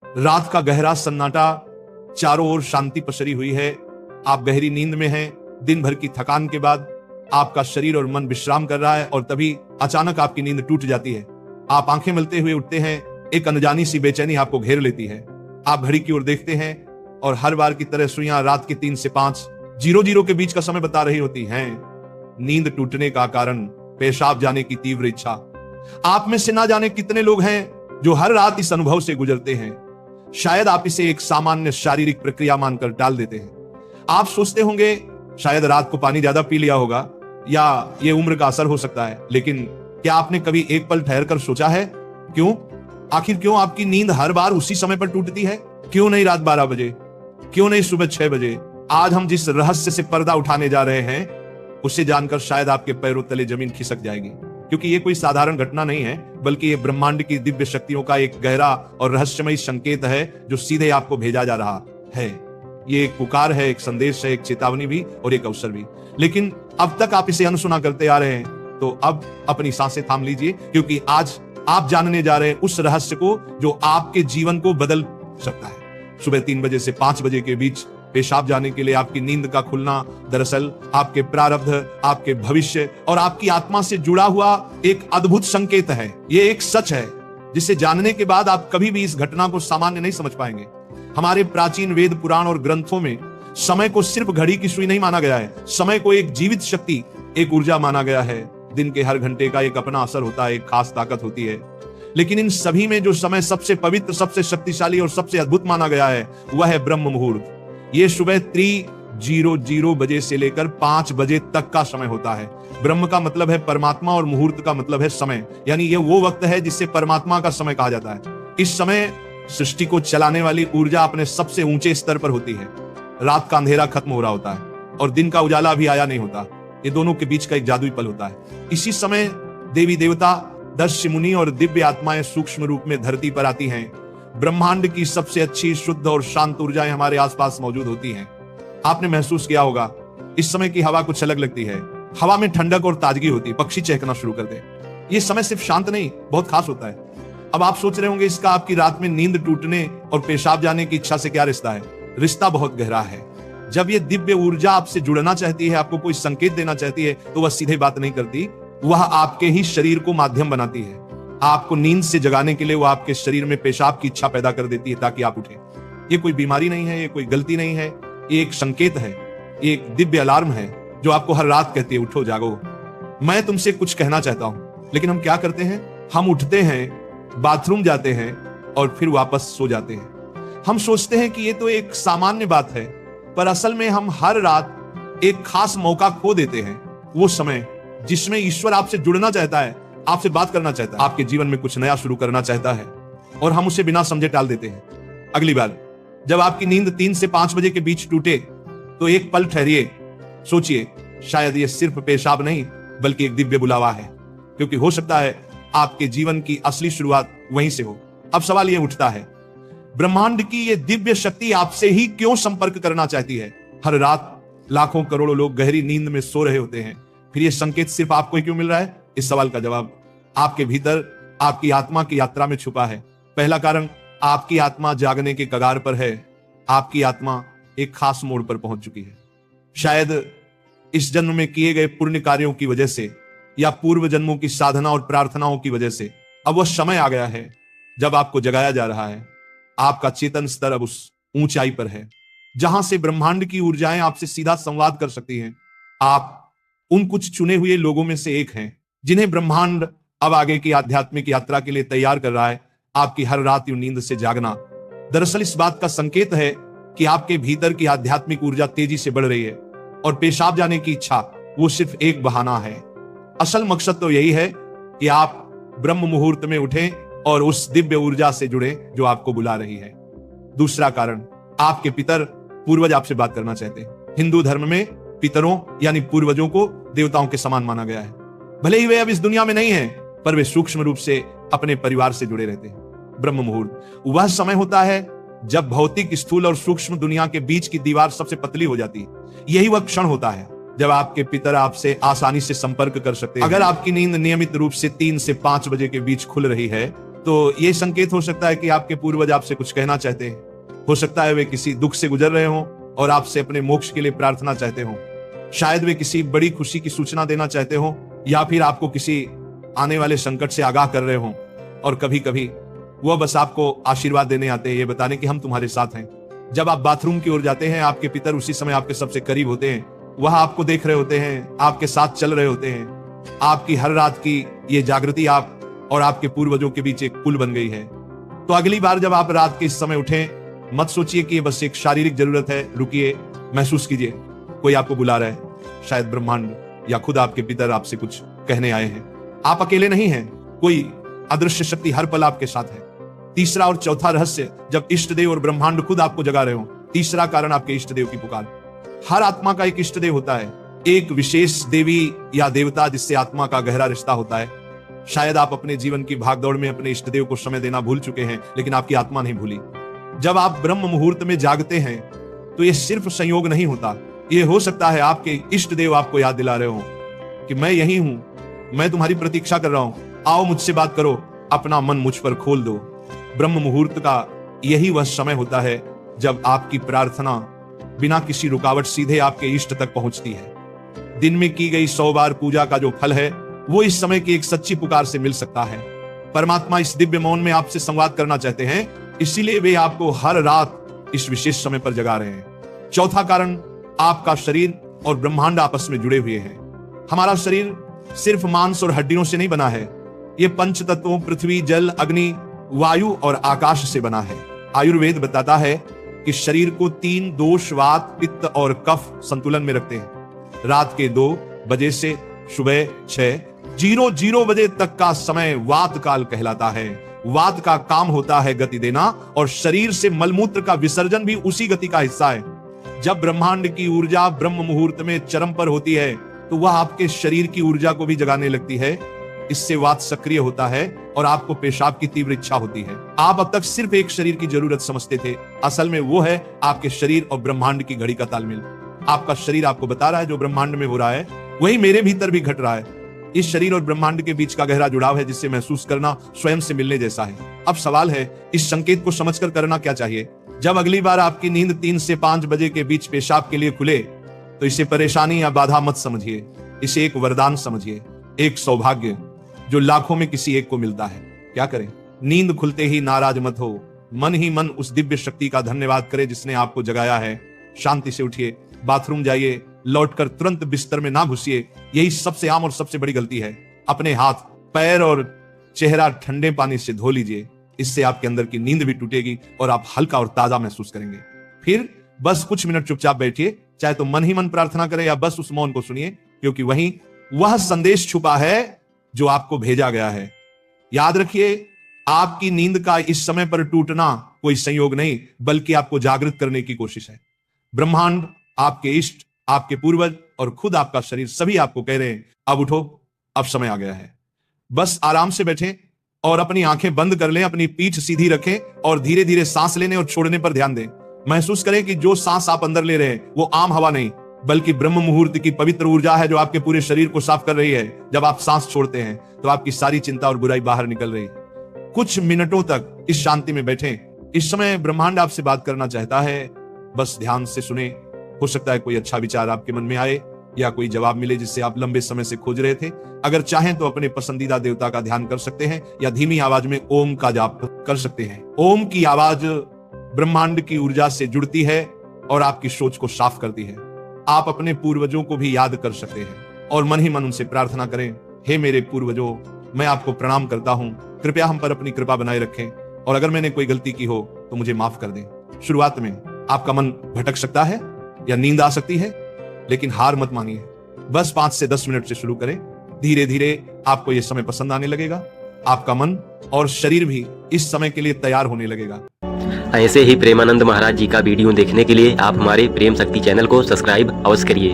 रात का गहरा सन्नाटा, चारों ओर शांति पसरी हुई है। आप गहरी नींद में हैं। दिन भर की थकान के बाद आपका शरीर और मन विश्राम कर रहा है और तभी अचानक आपकी नींद टूट जाती है। आप आंखें मलते हुए उठते हैं। एक अनजानी सी बेचैनी आपको घेर लेती है। आप घड़ी की ओर देखते हैं और हर बार की तरह सुइयां रात के 3 से 5:00 के बीच का समय बता रही होती हैं। नींद टूटने का कारण पेशाब जाने की तीव्र इच्छा। आप में से ना जाने कितने लोग हैं जो हर रात इस अनुभव से गुजरते हैं। शायद आप इसे एक सामान्य शारीरिक प्रक्रिया मानकर टाल देते हैं। आप सोचते होंगे शायद रात को पानी ज्यादा पी लिया होगा या ये उम्र का असर हो सकता है, लेकिन क्या आपने कभी एक पल ठहर कर सोचा है क्यों? आखिर क्यों आपकी नींद हर बार उसी समय पर टूटती है? क्यों नहीं रात 12 बजे? क्यों नहीं सुबह 6 बजे? आज हम जिस रहस्य से पर्दा उठाने जा रहे हैं उसे जानकर शायद आपके पैरों तले जमीन खिसक जाएगी, क्योंकि ये कोई साधारण घटना नहीं है, बल्कि ये ब्रह्मांड की दिव्य शक्तियों का एक गहरा और रहस्यमय संकेत है जो सीधे आपको भेजा जा रहा है। ये एक पुकार है, एक संदेश है, एक चेतावनी भी और एक अवसर भी। लेकिन अब तक आप इसे अनसुना करते आ रहे हैं, तो अब अपनी सांसें थाम लीजिए, क्योंकि आज आप जानने जा रहे हैं उस रहस्य को जो आपके जीवन को बदल सकता है। सुबह 3 बजे से 5 बजे के बीच पेशाब जाने के लिए आपकी नींद का खुलना दरअसल आपके प्रारब्ध, आपके भविष्य और आपकी आत्मा से जुड़ा हुआ एक अद्भुत संकेत है। ये एक सच है जिसे जानने के बाद आप कभी भी इस घटना को सामान्य नहीं समझ पाएंगे। हमारे प्राचीन वेद, पुराण और ग्रंथों में समय को सिर्फ घड़ी की सुई नहीं माना गया है। समय को एक जीवित शक्ति, एक ऊर्जा माना गया है। दिन के हर घंटे का एक अपना असर होता है, एक खास ताकत होती है। लेकिन इन सभी में जो समय सबसे पवित्र, सबसे शक्तिशाली और सबसे अद्भुत माना गया है वह है ब्रह्म मुहूर्त। ये सुबह 3:00 बजे से लेकर 5 बजे तक का समय होता है। ब्रह्म का मतलब है परमात्मा और मुहूर्त का मतलब है समय, यानी ये वो वक्त है जिसे परमात्मा का समय कहा जाता है। इस समय सृष्टि को चलाने वाली ऊर्जा अपने सबसे ऊंचे स्तर पर होती है। रात का अंधेरा खत्म हो रहा होता है और दिन का उजाला अभी आया नहीं होता। ये दोनों के बीच का एक जादुई पल होता है। इसी समय देवी देवता, दर्श मुनि और दिव्य आत्माएं सूक्ष्म रूप में धरती पर आती हैं। ब्रह्मांड की सबसे अच्छी, शुद्ध और शांत ऊर्जाएं हमारे आसपास मौजूद होती हैं। आपने महसूस किया होगा इस समय की हवा कुछ अलग लगती है। हवा में ठंडक और ताजगी होती है, पक्षी चहकना शुरू करते हैं। ये समय सिर्फ शांत नहीं, बहुत खास होता है। अब आप सोच रहे होंगे इसका आपकी रात में नींद टूटने और पेशाब जाने की इच्छा से क्या रिश्ता है? रिश्ता बहुत गहरा है। जब ये दिव्य ऊर्जा आपसे जुड़ना चाहती है, आपको कोई संकेत देना चाहती है, तो वह सीधे बात नहीं करती, वह आपके ही शरीर को माध्यम बनाती है। आपको नींद से जगाने के लिए वो आपके शरीर में पेशाब की इच्छा पैदा कर देती है ताकि आप उठें। ये कोई बीमारी नहीं है, ये कोई गलती नहीं है, ये एक संकेत है, ये एक दिव्य अलार्म है जो आपको हर रात कहती है उठो, जागो। मैं तुमसे कुछ कहना चाहता हूं। लेकिन हम क्या करते हैं? हम उठते हैं, बाथरूम जाते हैं और फिर वापस सो जाते हैं। हम सोचते हैं कि ये तो एक सामान्य बात है, पर असल में हम हर रात एक खास मौका खो देते हैं। वो समय जिसमें ईश्वर आपसे जुड़ना चाहता है, आपसे बात करना चाहता है, आपके जीवन में कुछ नया शुरू करना चाहता है, और हम उसे बिना समझे टाल देते हैं। अगली बार जब आपकी नींद 3 से 5 बजे के बीच टूटे तो एक पल ठहरिए, सोचिए, शायद ये सिर्फ पेशाब नहीं बल्कि एक दिव्य बुलावा है, क्योंकि हो सकता है आपके जीवन की असली शुरुआत वहीं से हो। अब सवाल यह उठता है, ब्रह्मांड की यह दिव्य शक्ति आपसे ही क्यों संपर्क करना चाहती है? हर रात लाखों करोड़ों लोग गहरी नींद में सो रहे होते हैं, फिर यह संकेत सिर्फ आपको ही क्यों मिल रहा है? इस सवाल का जवाब आपके भीतर, आपकी आत्मा की यात्रा में छुपा है। पहला कारण, आपकी आत्मा जागने के कगार पर है। आपकी आत्मा एक खास मोड़ पर पहुंच चुकी है। शायद इस जन्म में किए गए पुण्य कार्यों की वजह से या पूर्व जन्मों की साधना और प्रार्थनाओं की वजह से अब वह समय आ गया है जब आपको जगाया जा रहा है। आपका चेतन स्तर अब उस ऊंचाई पर है जहां से ब्रह्मांड की ऊर्जाएं आपसे सीधा संवाद कर सकती हैं। आप उन कुछ चुने हुए लोगों में से एक हैं जिन्हें ब्रह्मांड अब आगे की आध्यात्मिक यात्रा के लिए तैयार कर रहा है। आपकी हर रात यूं नींद से जागना दरअसल इस बात का संकेत है कि आपके भीतर की आध्यात्मिक ऊर्जा तेजी से बढ़ रही है, और पेशाब जाने की इच्छा वो सिर्फ एक बहाना है। असल मकसद तो यही है कि आप ब्रह्म मुहूर्त में उठें और उस दिव्य ऊर्जा से जुड़े जो आपको बुला रही है। दूसरा कारण, आपके पितर, पूर्वज आपसे बात करना चाहते हैं। हिंदू धर्म में पितरों यानी पूर्वजों को देवताओं के समान माना गया है। भले ही वे अब इस दुनिया में नहीं हैं, पर वे सूक्ष्म रूप से अपने परिवार से जुड़े रहते हैं। ब्रह्म मुहूर्त वह समय होता है जब भौतिक, स्थूल और सूक्ष्म दुनिया के बीच की दीवार सबसे पतली हो जाती है। यही वह क्षण होता है जब आपके पितर आपसे आसानी से संपर्क कर सकते हैं। अगर आपकी नींद नियमित रूप से 3 से 5 बजे के बीच खुल रही है तो ये संकेत हो सकता है कि आपके पूर्वज आपसे कुछ कहना चाहते हैं। हो सकता है वे किसी दुख से गुजर रहे हों और आपसे अपने मोक्ष के लिए प्रार्थना चाहते हों। शायद वे किसी बड़ी खुशी की सूचना देना चाहते हों, या फिर आपको किसी आने वाले संकट से आगाह कर रहे हों। और कभी कभी वह बस आपको आशीर्वाद देने आते हैं, ये बताने कि हम तुम्हारे साथ हैं। जब आप बाथरूम की ओर जाते हैं, आपके पितर उसी समय आपके सबसे करीब होते हैं। वह आपको देख रहे होते हैं, आपके साथ चल रहे होते हैं। आपकी हर रात की ये जागृति आप और आपके पूर्वजों के बीच एक पुल बन गई है। तो अगली बार जब आप रात के इस समय उठें, मत सोचिए कि ये बस एक शारीरिक जरूरत है। रुकिए, महसूस कीजिए कोई आपको बुला रहा है। शायद ब्रह्मांड या खुद आपके पितर आपसे कुछ कहने आए हैं। आप अकेले नहीं हैं, कोई अदृश्य शक्ति हर पल आपके साथ है। तीसरा और चौथा रहस्य, जब इष्ट देव और ब्रह्मांड खुद आपको जगा रहे हो। तीसरा कारण, आपके इष्ट देव की पुकार। हर आत्मा का एक इष्ट देव होता है, एक विशेष देवी या देवता जिससे आत्मा का गहरा रिश्ता होता है। शायद आप अपने जीवन की भागदौड़ में अपने इष्ट देव को समय देना भूल चुके हैं, लेकिन आपकी आत्मा नहीं भूली। जब आप ब्रह्म मुहूर्त में जागते हैं तो यह सिर्फ संयोग नहीं होता। यह हो सकता है आपके इष्ट देव आपको याद दिला रहे हो कि मैं यही हूं, मैं तुम्हारी प्रतीक्षा कर रहा हूं, आओ मुझसे बात करो, अपना मन मुझ पर खोल दो। ब्रह्म मुहूर्त का यही वह समय होता है जब आपकी प्रार्थना बिना किसी रुकावट सीधे आपके इष्ट तक पहुंचती है। दिन में की गई 100 बार पूजा का जो फल है, वो इस समय की एक सच्ची पुकार से मिल सकता है। परमात्मा इस दिव्य मौन में आपसे संवाद करना चाहते हैं, इसीलिए वे आपको हर रात इस विशेष समय पर जगा रहे हैं। चौथा कारण, आपका शरीर और ब्रह्मांड आपस में जुड़े हुए हैं। हमारा शरीर सिर्फ मांस और हड्डियों से नहीं बना है, ये पंच तत्वों पृथ्वी, जल, अग्नि, वायु और आकाश से बना है। आयुर्वेद बताता है कि शरीर को 3 दोष, वात, पित्त और कफ संतुलन में रखते हैं। रात के 2 बजे से सुबह 6:00 बजे तक का समय वात काल कहलाता है। वात का काम होता है गति देना, और शरीर से मलमूत्र का विसर्जन भी उसी गति का हिस्सा है। जब ब्रह्मांड की ऊर्जा ब्रह्म मुहूर्त में चरम पर होती है, तो वह आपके शरीर की ऊर्जा को भी जगाने लगती है। इससे वात सक्रिय होता है और आपको पेशाब की तीव्र इच्छा होती है। आप अब तक सिर्फ एक शरीर की जरूरत समझते थे, असल में वो है आपके शरीर और ब्रह्मांड की घड़ी का तालमेल। आपका शरीर आपको बता रहा है जो ब्रह्मांड में हो रहा है, वही मेरे भीतर भी घट रहा है। इस शरीर और ब्रह्मांड के बीच का गहरा जुड़ाव है, जिससे महसूस करना स्वयं से मिलने जैसा है। अब सवाल है, इस संकेत को समझकर करना क्या चाहिए। जब अगली बार आपकी नींद 3 से 5 बजे के बीच पेशाब के लिए खुले, तो इसे परेशानी या बाधा मत समझिए, इसे एक वरदान समझिए, एक सौभाग्य जो लाखों में किसी एक को मिलता है। क्या करें? नींद खुलते ही नाराज मत हो, मन ही मन उस दिव्य शक्ति का धन्यवाद करें जिसने आपको जगाया है। शांति से उठिए, बाथरूम जाइए, लौटकर तुरंत बिस्तर में ना घुसिए। यही सबसे आम और सबसे बड़ी गलती है। अपने हाथ, पैर और चेहरा ठंडे पानी से धो लीजिए, इससे आपके अंदर की नींद भी टूटेगी और आप हल्का और ताजा महसूस करेंगे। फिर बस कुछ मिनट चुपचाप बैठिए, चाहे तो मन ही मन प्रार्थना करें या बस उस मौन को सुनिए, क्योंकि वहीं वह संदेश छुपा है जो आपको भेजा गया है। याद रखिए, आपकी नींद का इस समय पर टूटना कोई संयोग नहीं, बल्कि आपको जागृत करने की कोशिश है। ब्रह्मांड, आपके इष्ट, आपके पूर्वज और खुद आपका शरीर सभी आपको कह रहे हैं, अब उठो, अब समय आ गया है। बस आराम से बैठें और अपनी आंखें बंद कर लें, अपनी पीठ सीधी रखें और धीरे धीरे सांस लेने और छोड़ने पर ध्यान दें। महसूस करें कि जो सांस आप अंदर ले रहे हैं वो आम हवा नहीं, बल्कि ब्रह्म मुहूर्त की पवित्र ऊर्जा है जो आपके पूरे शरीर को साफ कर रही है। जब आप सांस छोड़ते हैं तो आपकी सारी चिंता और बुराई बाहर निकल रही है। कुछ मिनटों तक इस शांति में बैठें। इस समय ब्रह्मांड आपसे बात करना चाहता है, बस ध्यान से सुने। हो सकता है कोई अच्छा विचार आपके मन में आए या कोई जवाब मिले जिससे आप लंबे समय से खोज रहे थे। अगर चाहें तो अपने पसंदीदा देवता का ध्यान कर सकते हैं या धीमी आवाज में ओम का जाप कर सकते हैं। ओम की आवाज ब्रह्मांड की ऊर्जा से जुड़ती है और आपकी सोच को साफ करती है। आप अपने पूर्वजों को भी याद कर सकते हैं और मन ही मन उनसे प्रार्थना करें, हे मेरे पूर्वजों, मैं आपको प्रणाम करता हूं, कृपया हम पर अपनी कृपा बनाए रखें और अगर मैंने कोई गलती की हो तो मुझे माफ कर दें। शुरुआत में आपका मन भटक सकता है या नींद आ सकती है, लेकिन हार मत मानिए। बस 5 से 10 मिनट से शुरू करें। धीरे धीरे आपको यह समय पसंद आने लगेगा। आपका मन और शरीर भी इस समय के लिए तैयार होने लगेगा। ऐसे ही प्रेमानंद महाराज जी का वीडियो देखने के लिए आप हमारे प्रेम शक्ति चैनल को सब्सक्राइब अवश्य करिए।